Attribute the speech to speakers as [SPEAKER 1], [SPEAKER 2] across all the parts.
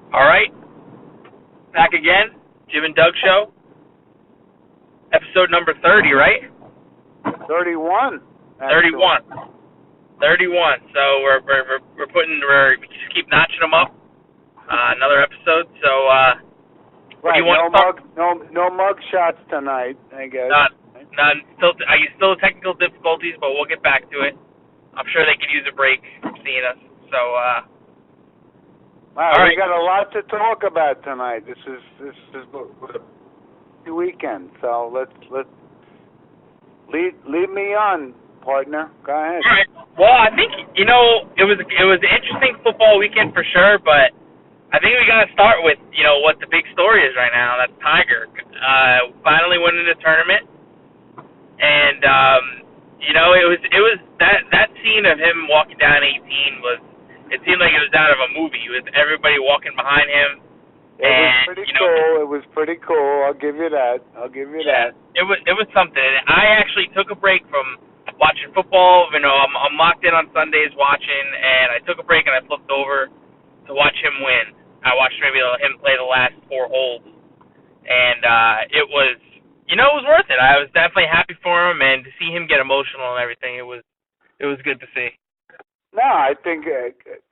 [SPEAKER 1] All right, back again, Jim and Doug Show, episode number 30, right?
[SPEAKER 2] 31.
[SPEAKER 1] 31. 31. So we just keep notching them up. Another episode. So what do you want to talk?
[SPEAKER 2] No mug shots tonight, I guess.
[SPEAKER 1] None. Still technical difficulties, but we'll get back to it. I'm sure they could use a break from seeing us. So
[SPEAKER 2] wow,
[SPEAKER 1] all right.
[SPEAKER 2] We got a lot to talk about tonight. This is the weekend, so let's lead me on, partner. Go ahead.
[SPEAKER 1] All right. Well, I think it was an interesting football weekend for sure, but I think we got to start with what the big story is right now. That's Tiger finally winning the tournament, and it was that scene of him walking down 18 was. It seemed like it was out of a movie with everybody walking behind him.
[SPEAKER 2] It was pretty cool. It was pretty cool. I'll give you that.
[SPEAKER 1] That. It was something. I actually took a break from watching football. I'm locked in on Sundays watching, and I took a break and I flipped over to watch him win. I watched maybe him play the last 4 holes, and it was worth it. I was definitely happy for him, and to see him get emotional and everything, it was good to see.
[SPEAKER 2] No, I think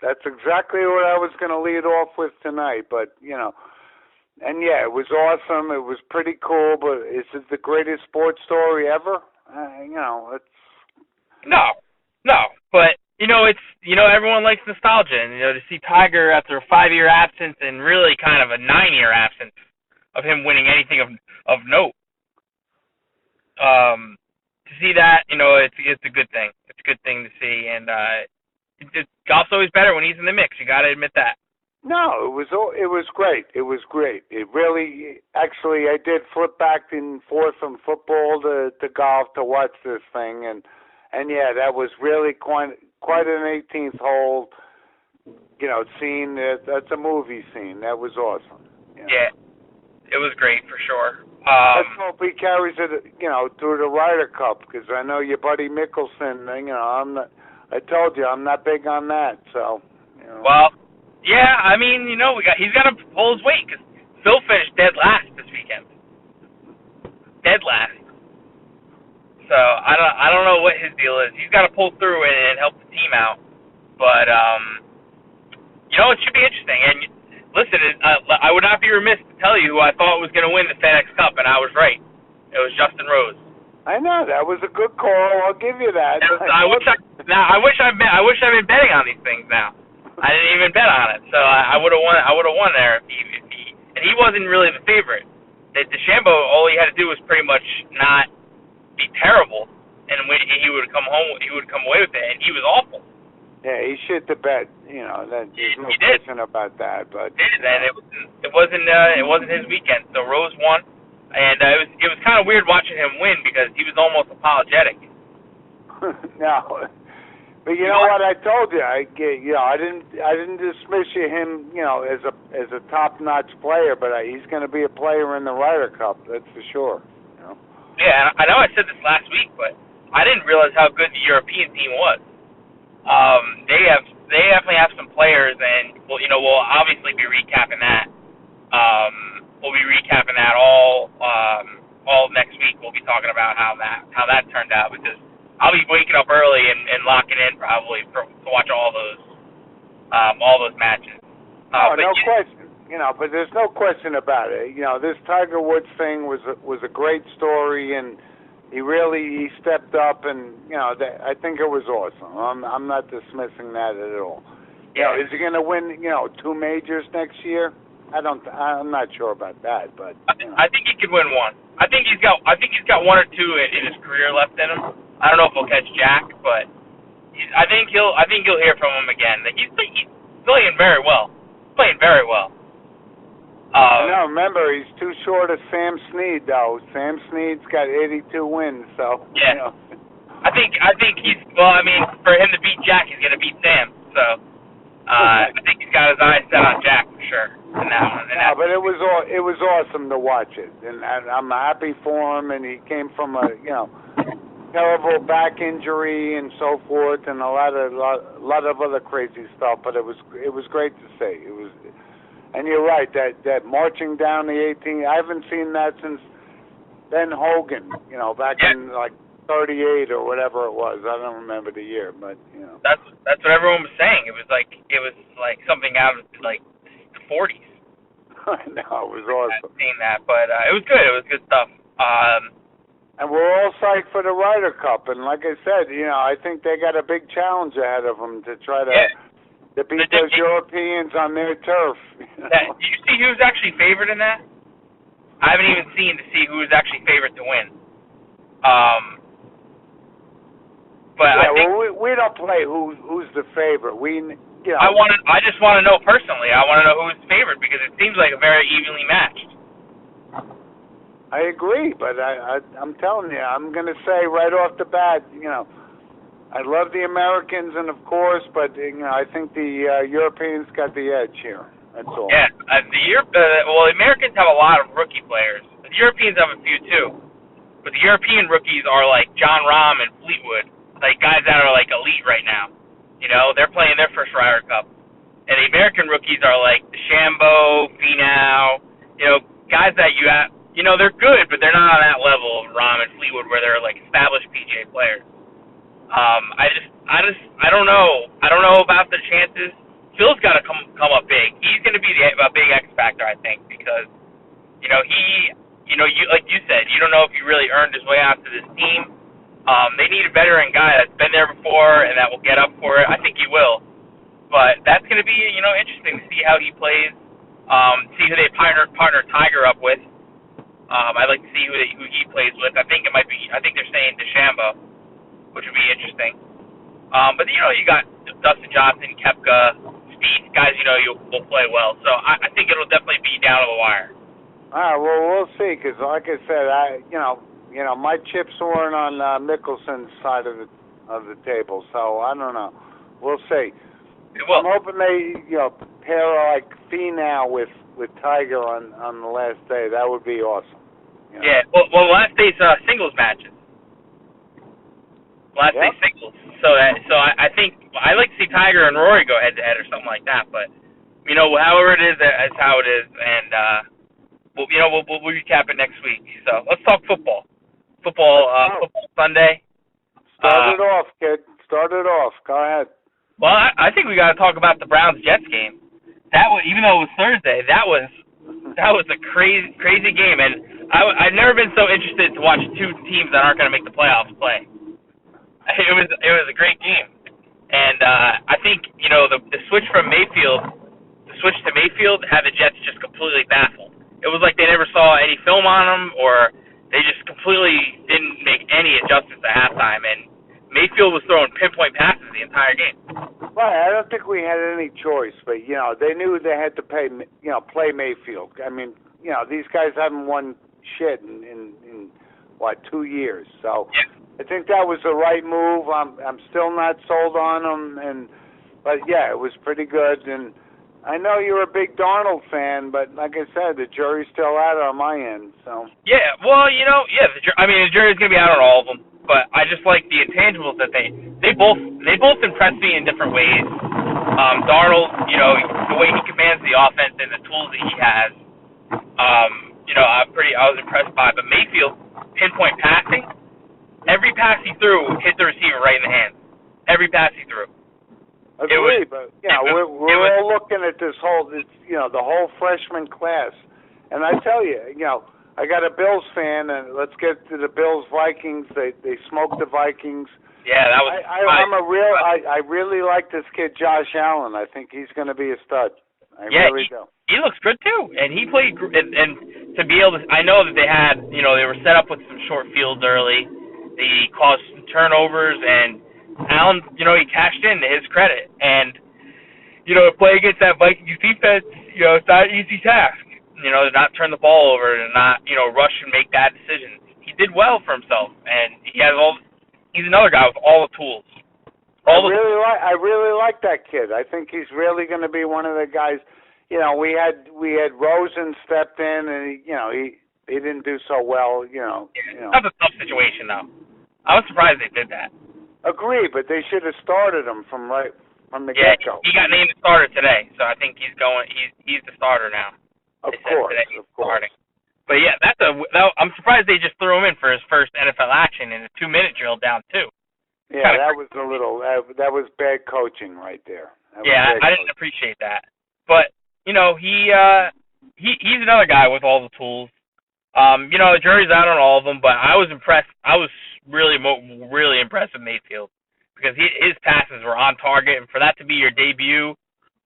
[SPEAKER 2] that's exactly what I was going to lead off with tonight. But and yeah, it was awesome. It was pretty cool. But is it the greatest sports story ever? It's
[SPEAKER 1] no. But it's everyone likes nostalgia, and to see Tiger after a 5-year absence and really kind of a 9-year absence of him winning anything of note. To see that, it's a good thing. It's a good thing to see, and golf's always better when he's in the mix. You got to admit that.
[SPEAKER 2] No, it was great. It was great. It really, actually, I did flip back and forth from football to golf to watch this thing, and yeah, that was really quite an 18th hole. Scene. That's a movie scene. That was awesome.
[SPEAKER 1] Yeah, it was great for sure.
[SPEAKER 2] Let's hope he carries it, through the Ryder Cup, because I know your buddy Mickelson. I told you I'm not big on that. So.
[SPEAKER 1] Well, yeah. I mean, he's got to pull his weight because Phil finished dead last this weekend. Dead last. So I don't know what his deal is. He's got to pull through and help the team out. But it should be interesting. And listen, I would not be remiss to tell you who I thought was going to win the FedEx Cup, and I was right. It was Justin Rose.
[SPEAKER 2] I know, that was a good call. I'll give you that.
[SPEAKER 1] I wish I've been betting on these things now. I didn't even bet on it, so I would have won. I would have won there if he wasn't really the favorite. DeChambeau, all he had to do was pretty much not be terrible, and he would come home. He would come away with it, and he was awful.
[SPEAKER 2] Yeah, he shit the bed. There's no question about that. But
[SPEAKER 1] and it wasn't his weekend. So Rose won. And it was kind of weird watching him win because he was almost apologetic.
[SPEAKER 2] No, but you know what I told you? I didn't dismiss him as a top-notch player, but he's going to be a player in the Ryder Cup. That's for sure.
[SPEAKER 1] Yeah, I know I said this last week, but I didn't realize how good the European team was. They definitely have some players, and we'll obviously be recapping that. We'll be recapping that all next week. We'll be talking about how that turned out because I'll be waking up early and locking in probably to watch all those matches.
[SPEAKER 2] No question. But there's no question about it. This Tiger Woods thing was a great story, and he stepped up, and I think it was awesome. I'm not dismissing that at all.
[SPEAKER 1] Yeah.
[SPEAKER 2] Is he going to win 2 majors next year? I'm not sure about that, but
[SPEAKER 1] I think he could win one. I think he's got 1 or 2 in his career left in him. I don't know if he'll catch Jack, but I think you'll hear from him again. He's playing very well.
[SPEAKER 2] No, remember he's too short of Sam Snead though. Sam Snead's got 82 wins, so
[SPEAKER 1] yeah. I think he's for him to beat Jack, he's gonna beat Sam. So I think he's got his eyes set on Jack for sure.
[SPEAKER 2] But it was awesome to watch it, and I'm happy for him. And he came from a terrible back injury and so forth, and a lot of other crazy stuff. But it was great to see. And you're right, that marching down the 18, I haven't seen that since Ben Hogan, back in like 38 or whatever it was. I don't remember the year, but
[SPEAKER 1] That's what everyone was saying. It was like something out of like the 40s.
[SPEAKER 2] I know, it was awesome.
[SPEAKER 1] I've seen that, but it was good. It was good stuff.
[SPEAKER 2] And we're all psyched for the Ryder Cup, and like I said, I think they got a big challenge ahead of them to try to beat those Europeans on their turf.
[SPEAKER 1] Do you see who's actually favored in that? I haven't even seen to see who is actually favored to win. But I think
[SPEAKER 2] we don't play who's the favorite.
[SPEAKER 1] I just want to know personally. I want to know who's favored because it seems like a very evenly matched.
[SPEAKER 2] I agree, but I'm telling you, I'm going to say right off the bat, I love the Americans, and of course, but I think the Europeans got the edge here. That's all.
[SPEAKER 1] Yeah, the Americans have a lot of rookie players. The Europeans have a few too, but the European rookies are like John Rahm and Fleetwood, like guys that are like elite right now. They're playing their first Ryder Cup, and the American rookies are like DeChambeau, Finau, guys that they're good, but they're not on that level of Rahm and Fleetwood where they're like established PGA players. I don't know. I don't know about the chances. Phil's got to come up big. He's going to be a big X factor, I think, because he like you said, you don't know if he really earned his way out to this team. They need a veteran guy that's been there before and that will get up for it. I think he will, but that's going to be interesting to see how he plays. See who they partner Tiger up with. I'd like to see who he plays with. I think they're saying DeChambeau, which would be interesting. But you got Dustin Johnson, Koepka, Spieth, guys will play well. So I think it'll definitely be down to the wire.
[SPEAKER 2] Well, we'll see. Because like I said, my chips weren't on Mickelson's side of the table. So I don't know. We'll see.
[SPEAKER 1] Well,
[SPEAKER 2] I'm hoping they pair like Finau with Tiger on the last day. That would be awesome.
[SPEAKER 1] Yeah. Well, last day's singles matches. Last day singles. So I think I like to see Tiger and Rory go head to head or something like that. But however it is, that's how it is, and we'll recap it next week. So let's talk football. Football Sunday.
[SPEAKER 2] Start it off, kid. Start it off. Go ahead.
[SPEAKER 1] Well, I think we got to talk about the Browns-Jets game. That was, even though it was Thursday, that was a crazy game, and I've never been so interested to watch two teams that aren't going to make the playoffs play. It was a great game, and I think the switch to Mayfield had the Jets just completely baffled. It was like they never saw any film on them, or they just completely didn't make any adjustments at halftime, and Mayfield was throwing pinpoint passes the entire game.
[SPEAKER 2] Right, I don't think we had any choice, but they knew they had to play Mayfield. I mean, these guys haven't won shit in 2 years, so I think that was the right move. I'm still not sold on them, but yeah, it was pretty good. And I know you're a big Darnold fan, but like I said, the jury's still out on my end. So
[SPEAKER 1] yeah, well, the jury's gonna be out on all of them. But I just like the intangibles that they both impress me in different ways. Darnold, the way he commands the offense and the tools that he has, I was impressed by. But Mayfield, pinpoint passing, every pass he threw hit the receiver right in the hands. Every pass he threw.
[SPEAKER 2] Agreed, but we're all looking at the whole freshman class, and I tell you, I got a Bills fan, and let's get to the Bills-Vikings. They smoked the Vikings.
[SPEAKER 1] Yeah, that was.
[SPEAKER 2] I really like this kid, Josh Allen. I think he's going to be a stud. I really do.
[SPEAKER 1] He looks good too, and he played. And to be able to, I know that they had, they were set up with some short fields early. They caused some turnovers, and Allen, he cashed in to his credit. And to play against that Vikings defense, it's not an easy task. To not turn the ball over and not, rush and make bad decisions. He did well for himself, and he's another guy with all the tools.
[SPEAKER 2] I really like that kid. I think he's really going to be one of the guys. We had Rosen stepped in, and he didn't do so well.
[SPEAKER 1] That's a tough situation, though. I was surprised they did that.
[SPEAKER 2] Agree, but they should have started him from right from the
[SPEAKER 1] Yeah,
[SPEAKER 2] get-go.
[SPEAKER 1] he got named the starter today, so I think he's the starter now.
[SPEAKER 2] Of
[SPEAKER 1] They said
[SPEAKER 2] course,
[SPEAKER 1] today he's
[SPEAKER 2] of course.
[SPEAKER 1] starting. But yeah, I'm surprised they just threw him in for his first NFL action in a 2-minute drill down 2.
[SPEAKER 2] Yeah, that was a little that was bad coaching right there.
[SPEAKER 1] Yeah, I didn't appreciate that. But he's another guy with all the tools. The jury's out on all of them, but I was impressed. I was really impressed with Mayfield because his passes were on target, and for that to be your debut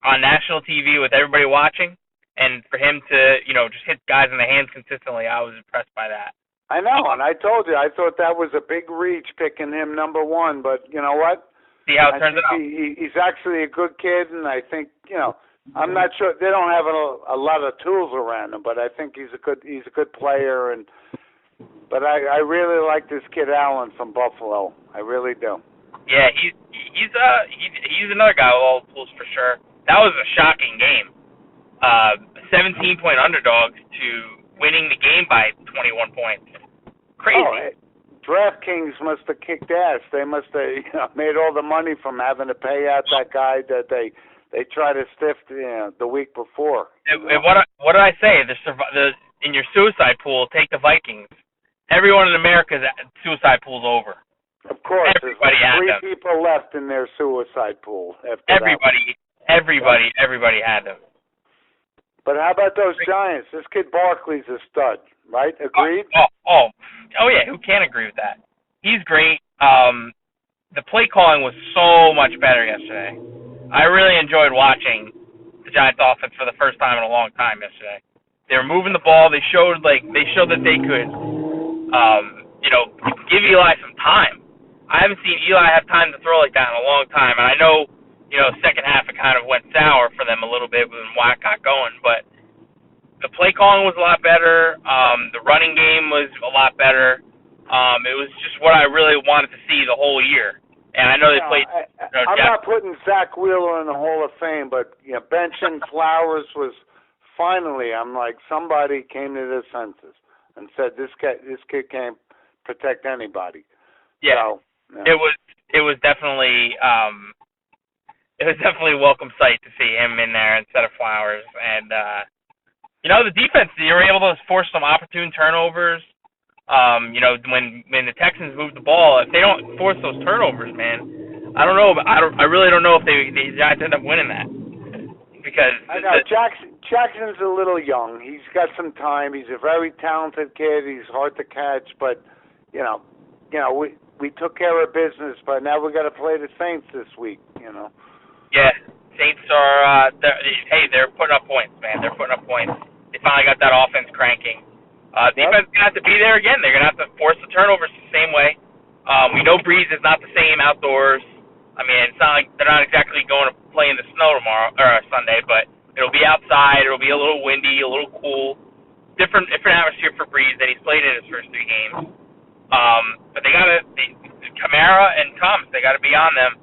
[SPEAKER 1] on national TV with everybody watching, and for him to just hit guys in the hands consistently, I was impressed by that.
[SPEAKER 2] I know, and I told you, I thought that was a big reach picking him number 1, but you know what?
[SPEAKER 1] See how it turns out.
[SPEAKER 2] He's actually a good kid, and I think I'm not sure they don't have a lot of tools around him, but I think he's a good player, but I really like this kid Allen from Buffalo. I really do.
[SPEAKER 1] Yeah, he's another guy with all the tools for sure. That was a shocking game. 17-point underdogs to winning the game by 21 points. Crazy.
[SPEAKER 2] Oh, DraftKings must have kicked ass. They must have made all the money from having to pay out that guy that they tried to stiff the week before.
[SPEAKER 1] And what did I say? In your suicide pool, take the Vikings. Everyone in America's suicide pool's over.
[SPEAKER 2] Of course,
[SPEAKER 1] everybody had them.
[SPEAKER 2] 3 people left in their suicide pool.
[SPEAKER 1] Everybody had them.
[SPEAKER 2] But how about those Giants? This kid Barkley's a stud, right? Agreed?
[SPEAKER 1] Oh, yeah. Who can't agree with that? He's great. The play calling was so much better yesterday. I really enjoyed watching the Giants offense for the first time in a long time yesterday. They were moving the ball. They showed that they could, give Eli some time. I haven't seen Eli have time to throw like that in a long time, and I know. Second half it kind of went sour for them a little bit when Watt got going, but the play calling was a lot better. The running game was a lot better. It was just what I really wanted to see the whole year. And I know they played.
[SPEAKER 2] I'm not putting Zach Wheeler in the Hall of Fame, but benching Flowers was finally. I'm like somebody came to their senses and said this kid can't protect anybody.
[SPEAKER 1] Yeah, so, yeah. It was definitely. It was definitely a welcome sight to see him in there instead of Flowers. And, the defense, you were able to force some opportune turnovers. When the Texans move the ball, if they don't force those turnovers, man, I don't know. I really don't know if the Giants end up winning that. Because
[SPEAKER 2] I know Jackson's a little young. He's got some time. He's a very talented kid. He's hard to catch. But, we took care of business. But now we got to play the Saints this week,
[SPEAKER 1] Yeah, Saints are. They're putting up points, man. They're putting up points. They finally got that offense cranking. Defense is gonna have to be there again. They're gonna have to force the turnovers the same way. We know Breeze is not the same outdoors. I mean, it's not like they're not exactly going to play in the snow tomorrow or Sunday, but it'll be outside. It'll be a little windy, a little cool. Different atmosphere for Breeze that he's played in his first 3 games. But Kamara and Thomas, they got to be on them.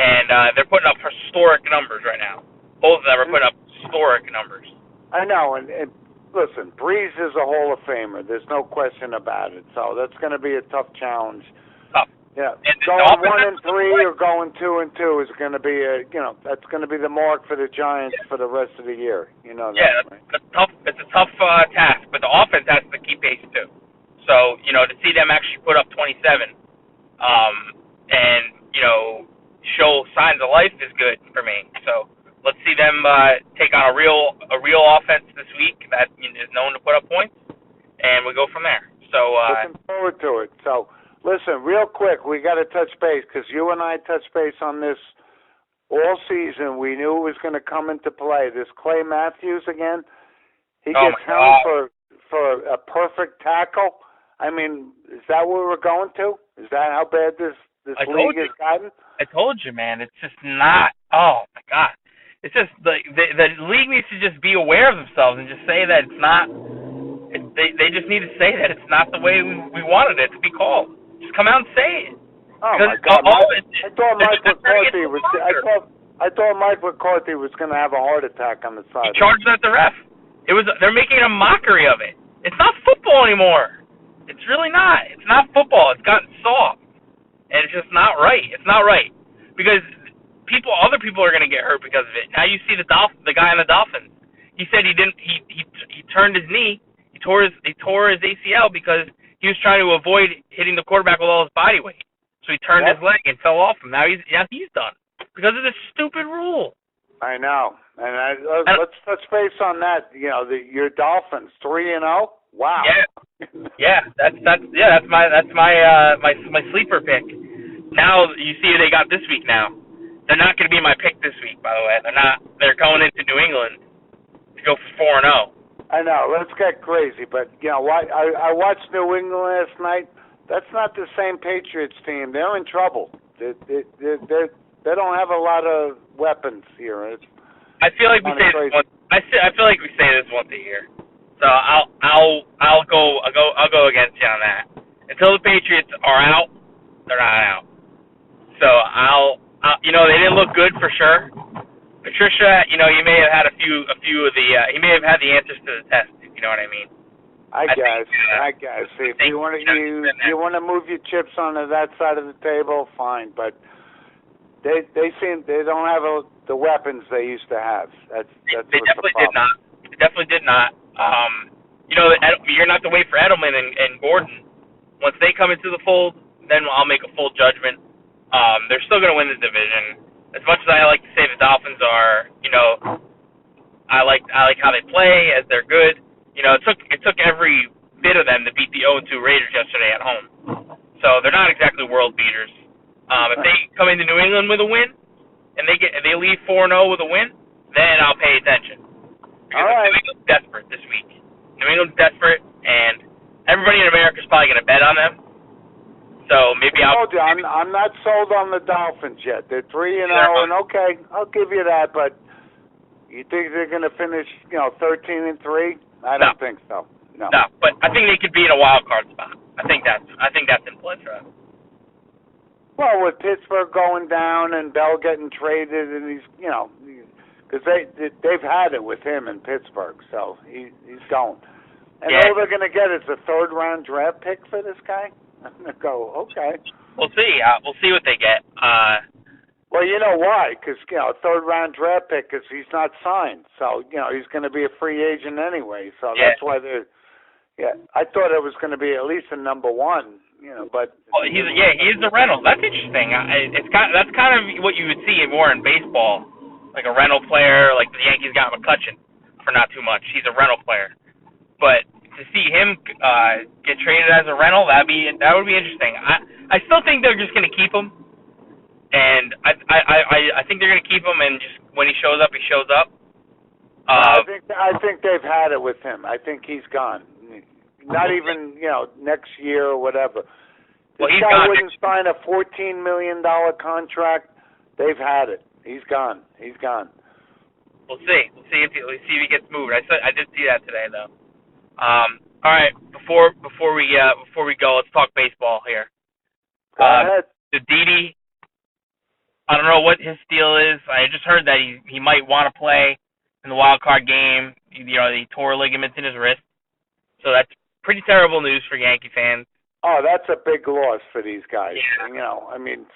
[SPEAKER 1] And they're putting up historic numbers right now. Both of them are putting up historic numbers.
[SPEAKER 2] I know, and listen, Breeze is a Hall of Famer. There's no question about it. So that's going to be a tough challenge.
[SPEAKER 1] Tough.
[SPEAKER 2] Yeah, going 1-3 or going 2-2 is going to be that's going to be the mark for the Giants for the rest of the year.
[SPEAKER 1] Yeah,
[SPEAKER 2] right?
[SPEAKER 1] It's a tough task, but the offense has to keep pace too. So to see them actually put up 27, and show signs of life is good for me. So let's see them take on a real offense this week that is known to put up points, and we go from there. So
[SPEAKER 2] looking forward to it. So listen, real quick, we got to touch base because you and I touched base on this all season. We knew it was going to come into play. This Clay Matthews again, he gets held for a perfect tackle. I mean, is that what we're going to? Is that how bad this league has gotten?
[SPEAKER 1] I told you, man. It's just not. Oh my God! It's just the league needs to just be aware of themselves and just say that it's not. They just need to say that it's not the way we wanted it to be called. Just come out and say it.
[SPEAKER 2] Oh my God! I thought Mike McCarthy was. I thought Mike McCarthy was going to have a heart attack on the side.
[SPEAKER 1] He charged at the ref. They're making a mockery of it. It's not football anymore. It's really not. It's not football. It's gotten soft. And it's just not right. It's not right. Because other people are going to get hurt because of it. Now you see the guy on the Dolphins. He said he didn't. He turned his knee. He tore his ACL because he was trying to avoid hitting the quarterback with all his body weight. So he turned his leg and fell off him. Now he's done because of this stupid rule.
[SPEAKER 2] I know. And let's touch base on that. You know, your Dolphins 3-0. Wow.
[SPEAKER 1] Yeah. That's my sleeper pick. Now you see who they got this week. Now they're not going to be my pick this week. By the way, they're not. They're going into New England to go for 4-0.
[SPEAKER 2] I know. Let's get crazy, but you know what? I watched New England last night. That's not the same Patriots team. They're in trouble. They don't have a lot of weapons here.
[SPEAKER 1] I feel like we say this once. I feel like we say this once a year. So I'll go against you on that. Until the Patriots are out, they're not out. So I'll they didn't look good for sure. Patricia, you may have had a few of the he may have had the answers to the test, if you know what I mean. I guess. If you want to move your chips onto that side of the table, fine. But they don't have the weapons they used to have. They definitely did not. They definitely did not. You're not to wait for Edelman and Gordon. Once they come into the fold, then I'll make a full judgment. They're still going to win the division. As much as I like to say the Dolphins are, I like how they play, as they're good. It took every bit of them to beat the 0-2 Raiders yesterday at home. So they're not exactly world beaters. If they come into New England with a win, and they leave 4-0 with a win, then I'll pay attention. Because New England's desperate this week. New England's desperate, and everybody in America is probably going to bet on them. So maybe
[SPEAKER 2] I'm not sold on the Dolphins yet. They're 3-0, and okay, I'll give you that. But you think they're going to finish, 13-3? I don't think so. No,
[SPEAKER 1] but I think they could be in a wild card spot. I think that's in play for them.
[SPEAKER 2] Well, with Pittsburgh going down and Bell getting traded, and he's, because they've had it with him in Pittsburgh, so he's going. And all they're going to get is a third-round draft pick for this guy. I'm going to go, okay.
[SPEAKER 1] We'll see. We'll see what they get.
[SPEAKER 2] Well, you know why? Because, a third-round draft pick, because he's not signed. So, he's going to be a free agent anyway. So that's why they're, I thought it was going to be at least a number one, but.
[SPEAKER 1] Well, he is a rental. That's interesting. That's kind of what you would see more in baseball, like a rental player, like the Yankees got McCutchen for not too much. He's a rental player. But to see him get traded as a rental, that would be interesting. I still think they're just going to keep him. And I think they're going to keep him, and just when he shows up, he shows up.
[SPEAKER 2] I think they've had it with him. I think he's gone. Not even next year or whatever. This guy wouldn't sign a $14 million contract. They've had it. He's gone.
[SPEAKER 1] We'll see. We'll see if he gets moved. I did see that today though. All right. Before we go, let's talk baseball here.
[SPEAKER 2] Go ahead.
[SPEAKER 1] The Didi. I don't know what his deal is. I just heard that he might want to play in the wild card game. He tore ligaments in his wrist, so that's pretty terrible news for Yankee fans.
[SPEAKER 2] Oh, that's a big loss for these guys. Yeah.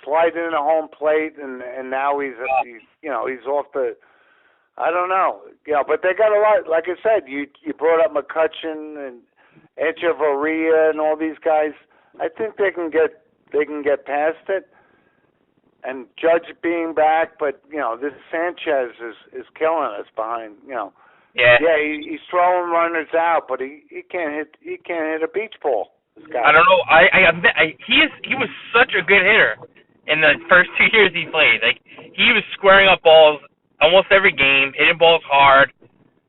[SPEAKER 2] Sliding in a home plate, and now he's off the. I don't know. But they got a lot. Like I said, you brought up McCutchen and Echeverria and all these guys. I think they can get past it. And Judge being back, but this Sanchez is killing us behind.
[SPEAKER 1] Yeah,
[SPEAKER 2] he's throwing runners out, but he can't hit a beach ball. This guy.
[SPEAKER 1] I don't know. He was such a good hitter in the first 2 years he played. Like he was squaring up balls almost every game, hitting balls hard.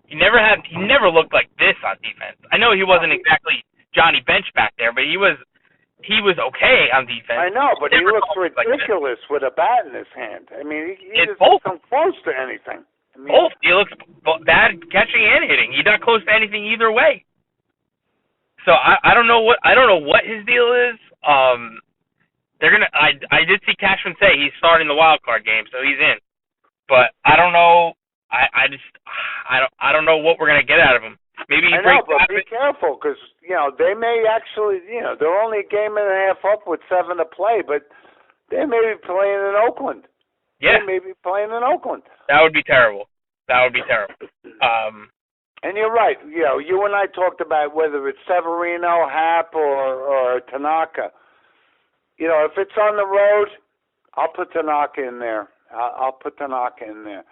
[SPEAKER 1] He never looked like this on defense. I know he wasn't exactly Johnny Bench back there, but he was okay on defense.
[SPEAKER 2] I know, but he looks ridiculous with a bat in his hand. I mean, he doesn't come close to anything.
[SPEAKER 1] Both. He looks bad catching and hitting. He's not close to anything either way. So I don't know what his deal is. They're gonna. I did see Cashman say he's starting the wild card game, so he's in. But I don't know. I don't know what we're gonna get out of him. Maybe he breaks.
[SPEAKER 2] But be careful because they may actually they're only a game and a half up with 7 to play, but they may be playing in Oakland.
[SPEAKER 1] Yeah.
[SPEAKER 2] They may be playing in Oakland.
[SPEAKER 1] That would be terrible. That would be terrible.
[SPEAKER 2] And you're right. You know, you and I talked about whether it's Severino, Happ, or Tanaka. You know, if it's on the road, I'll put Tanaka in there. I'll put Tanaka in there.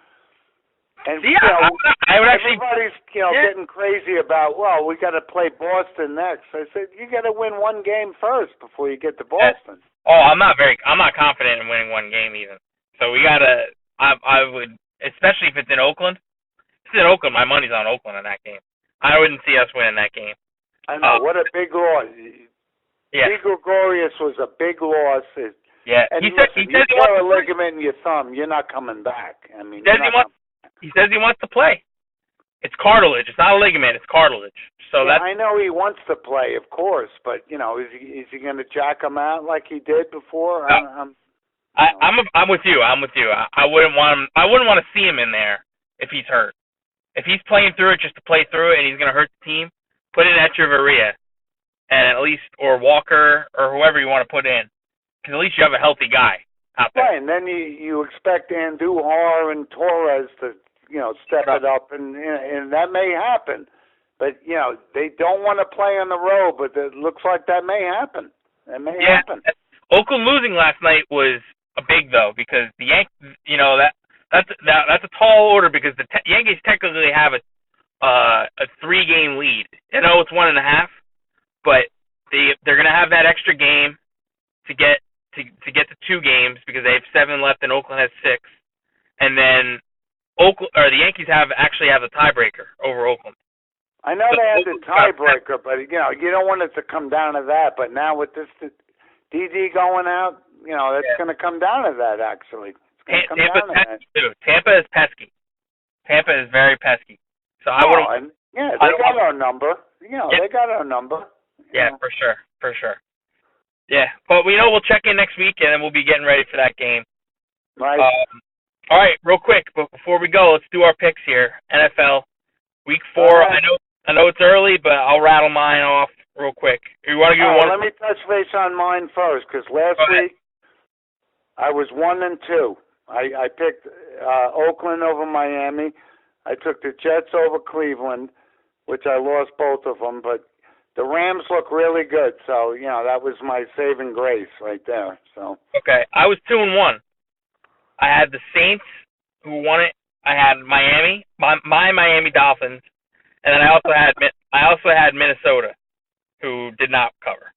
[SPEAKER 2] And
[SPEAKER 1] See, I would actually.
[SPEAKER 2] Everybody's getting crazy about. Well, we got to play Boston next. I said you got to win one game first before you get to Boston.
[SPEAKER 1] Oh, I'm not confident in winning one game even. So we gotta. I would, especially if it's in Oakland. If it's in Oakland, my money's on Oakland in that game. I wouldn't see us winning that game.
[SPEAKER 2] I know what a big loss.
[SPEAKER 1] Yeah.
[SPEAKER 2] P. Gregorius was a big loss.
[SPEAKER 1] Yeah.
[SPEAKER 2] And
[SPEAKER 1] he said
[SPEAKER 2] you
[SPEAKER 1] he
[SPEAKER 2] tear a ligament in your thumb, you're not coming back. I mean,
[SPEAKER 1] he says he wants to play. It's cartilage. It's not a ligament. It's cartilage. So
[SPEAKER 2] I know he wants to play, of course, but is he going to jack him out like he did before?
[SPEAKER 1] I'm with you. I'm with you. I wouldn't want him. I wouldn't want to see him in there if he's hurt. If he's playing through it just to play through it and he's going to hurt the team, put in Echeverria and at least or Walker or whoever you want to put in, because at least you have a healthy guy out there.
[SPEAKER 2] Right, and then you expect Andujar and Torres to step it up, and that may happen. But they don't want to play on the road, but it looks like that may happen. That may happen.
[SPEAKER 1] Oakland losing last night was a big though, because the Yankees, that's a tall order because the Yankees technically have a 3-game lead. I know it's 1.5, but they're gonna have that extra game to get to 2 games because they have 7 left and Oakland has 6, and then the Yankees actually have the tiebreaker over Oakland.
[SPEAKER 2] I know they had the tiebreaker, but you don't want it to come down to that. But now with this DD going out, that's going to come down to that. Actually,
[SPEAKER 1] Tampa's pesky too. Tampa is pesky. Tampa is very pesky. So I would.
[SPEAKER 2] They got our number. They got our number.
[SPEAKER 1] Yeah, for sure. Yeah, but we'll check in next week and then we'll be getting ready for that game.
[SPEAKER 2] Right.
[SPEAKER 1] All right, real quick, but before we go, let's do our picks here. NFL Week 4. Right. I know it's early, but I'll rattle mine off real quick. You want to give one?
[SPEAKER 2] Let me touch base on mine first, because last week I was 1-2. I picked Oakland over Miami. I took the Jets over Cleveland, which I lost both of them, but the Rams look really good, so that was my saving grace right there. So
[SPEAKER 1] okay, I was 2-1. I had the Saints who won it. I had Miami, my Miami Dolphins, and then I also had Minnesota, who did not cover.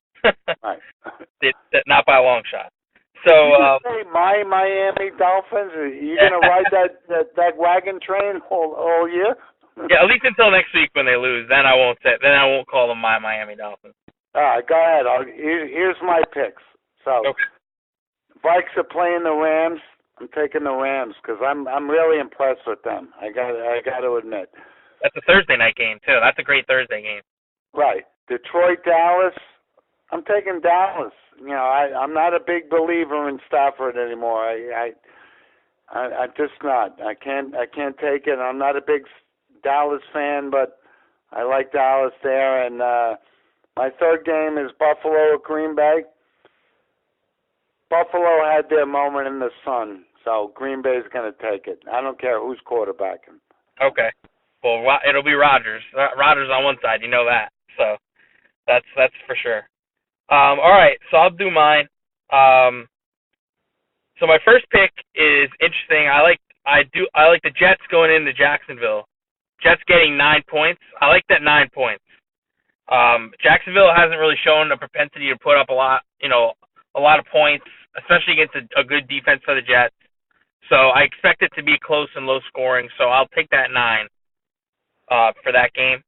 [SPEAKER 2] Right.
[SPEAKER 1] Not by a long shot. So
[SPEAKER 2] you say my Miami Dolphins? Are you gonna ride that wagon train all year?
[SPEAKER 1] Yeah, at least until next week when they lose. Then I won't call them my Miami Dolphins.
[SPEAKER 2] All right, go ahead. Here's my picks. So,
[SPEAKER 1] okay.
[SPEAKER 2] Vikes are playing the Rams. I'm taking the Rams because I'm really impressed with them. I got to admit.
[SPEAKER 1] That's a Thursday night game too. That's a great Thursday game.
[SPEAKER 2] Right. Detroit, Dallas. I'm taking Dallas. I'm not a big believer in Stafford anymore. I'm just not. I can't take it. I'm not a big Dallas fan, but I like Dallas there. And my third game is Buffalo at Green Bay. Buffalo had their moment in the sun, so Green Bay is going to take it. I don't care who's quarterbacking.
[SPEAKER 1] Okay. Well, it'll be Rodgers. Rodgers on one side, you know that. So that's for sure. All right, so I'll do mine. So my first pick is interesting. I like the Jets going into Jacksonville. Jets getting 9 points. I like that 9 points. Jacksonville hasn't really shown a propensity to put up a lot of points, especially against a good defense for the Jets. So I expect it to be close and low scoring. So I'll take that 9 for that game.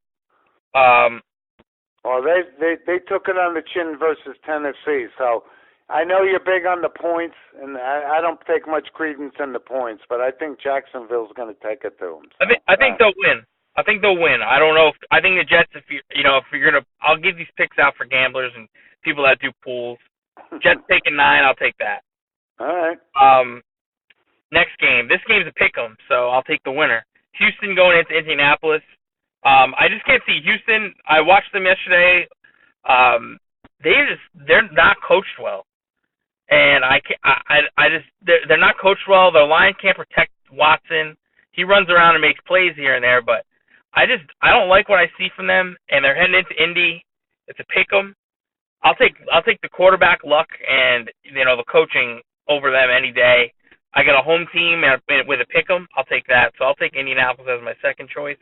[SPEAKER 2] Well, they took it on the chin versus Tennessee. So I know you're big on the points, and I don't take much credence in the points, but I think Jacksonville's going to take it to them. So,
[SPEAKER 1] I think they'll win. I think they'll win. I don't know. I think the Jets. If you're gonna, I'll give these picks out for gamblers and people that do pools. Jets taking 9. I'll take that.
[SPEAKER 2] All right.
[SPEAKER 1] Next game. This game's a pick'em, so I'll take the winner. Houston going into Indianapolis. I just can't see Houston. I watched them yesterday. They're not coached well, and I just they're not coached well. Their line can't protect Watson. He runs around and makes plays here and there, but I don't like what I see from them. And they're heading into Indy. It's a pick 'em. I'll take the quarterback luck and the coaching over them any day. I got a home team and with a pick 'em. I'll take that. So I'll take Indianapolis as my second choice.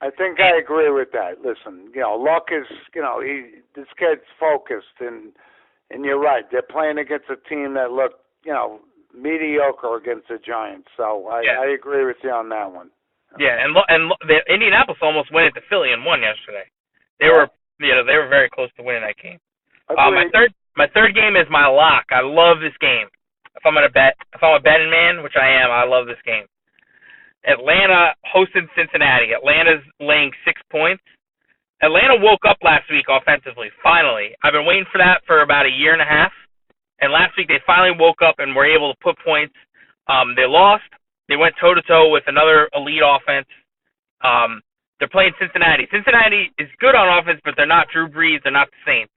[SPEAKER 2] I think I agree with that. Listen, Luck is, this kid's focused, and you're right. They're playing against a team that looked, mediocre against the Giants. So I agree with you on that one.
[SPEAKER 1] Yeah, and Indianapolis almost went into Philly and won yesterday. They were very close to winning that game. My third game is my lock. I love this game. If I'm a betting man, which I am, I love this game. Atlanta hosted Cincinnati. Atlanta's laying 6 points. Atlanta woke up last week offensively, finally. I've been waiting for that for about a year and a half. And last week they finally woke up and were able to put points. They lost. They went toe-to-toe with another elite offense. They're playing Cincinnati. Cincinnati is good on offense, but they're not Drew Brees. They're not the Saints.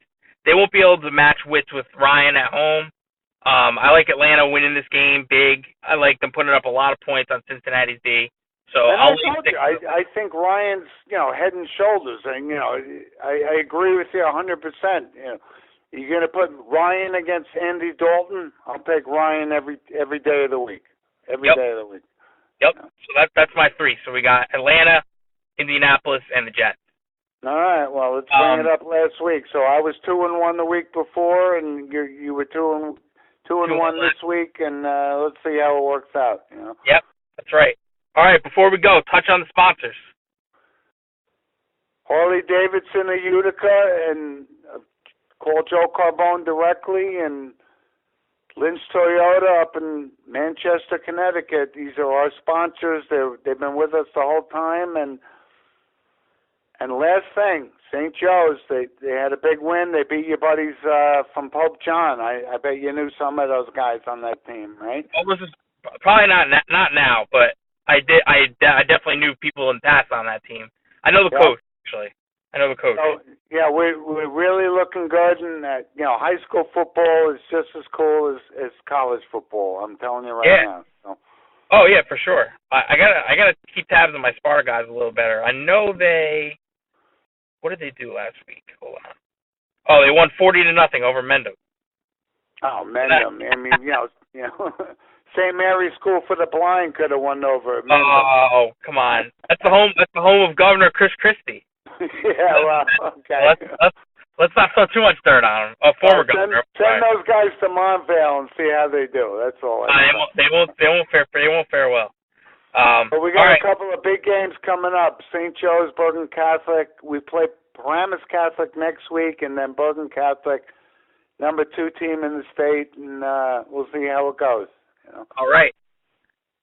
[SPEAKER 1] They won't be able to match wits with Ryan at home. I like Atlanta winning this game big. I like them putting up a lot of points on Cincinnati's D. So
[SPEAKER 2] I think Ryan's, head and shoulders, and I agree with you 100%. You're gonna put Ryan against Andy Dalton. I'll take Ryan every day of the week. Every day of the week.
[SPEAKER 1] Yep. So that's my three. So we got Atlanta, Indianapolis, and the Jets.
[SPEAKER 2] All right. Well, let's bring it up last week. So I was 2-1 the week before, and you were 2-1 this week, and let's see how it works out.
[SPEAKER 1] Yep, that's right. All right. Before we go, touch on the sponsors.
[SPEAKER 2] Harley Davidson of Utica, and call Joe Carbone directly, and Lynch Toyota up in Manchester, Connecticut. These are our sponsors. They've been with us the whole time, and last thing, St. Joe's, they had a big win. They beat your buddies from Pope John. I bet you knew some of those guys on that team, right?
[SPEAKER 1] Well, this is probably not now, but I definitely knew people in the past on that team. I know the coach, actually. I know the coach.
[SPEAKER 2] So, yeah, we're really looking good, and high school football is just as cool as college football. I'm telling you right now. So.
[SPEAKER 1] Oh yeah, for sure. I gotta keep tabs on my Sparta guys a little better. I know what did they do last week? Hold on. Oh, they won 40-0 over Mendham.
[SPEAKER 2] Oh, Mendham. I mean, St. Mary's School for the Blind could have won over Mendham.
[SPEAKER 1] Oh, come on. That's the home of Governor Chris Christie.
[SPEAKER 2] Yeah, well, okay.
[SPEAKER 1] Let's not throw too much dirt on him. Former governor.
[SPEAKER 2] Send those guys to Montvale and see how they do. That's all.
[SPEAKER 1] They won't fare well.
[SPEAKER 2] But we got a couple of big games coming up. St. Joe's, Bergen Catholic. We play Paramus Catholic next week, and then Bergen Catholic, number 2 team in the state, and we'll see how it goes.
[SPEAKER 1] All right.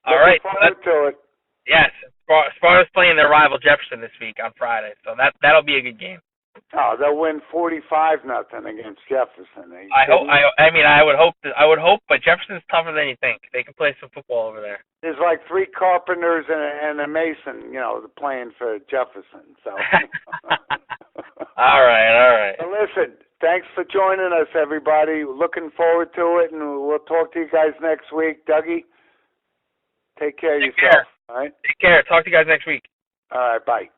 [SPEAKER 2] Looking forward to it.
[SPEAKER 1] Yes, Sparta's playing their rival Jefferson this week on Friday, so that'll be a good game.
[SPEAKER 2] Oh, they'll win 45-0 against Jefferson.
[SPEAKER 1] I would hope, but Jefferson's tougher than you think. They can play some football over there.
[SPEAKER 2] There's like 3 carpenters and a mason, playing for Jefferson. So.
[SPEAKER 1] All right.
[SPEAKER 2] So listen, thanks for joining us, everybody. Looking forward to it, and we'll talk to you guys next week. Dougie, take care of yourself. All right.
[SPEAKER 1] Take care. Talk to you guys next week.
[SPEAKER 2] All right. Bye.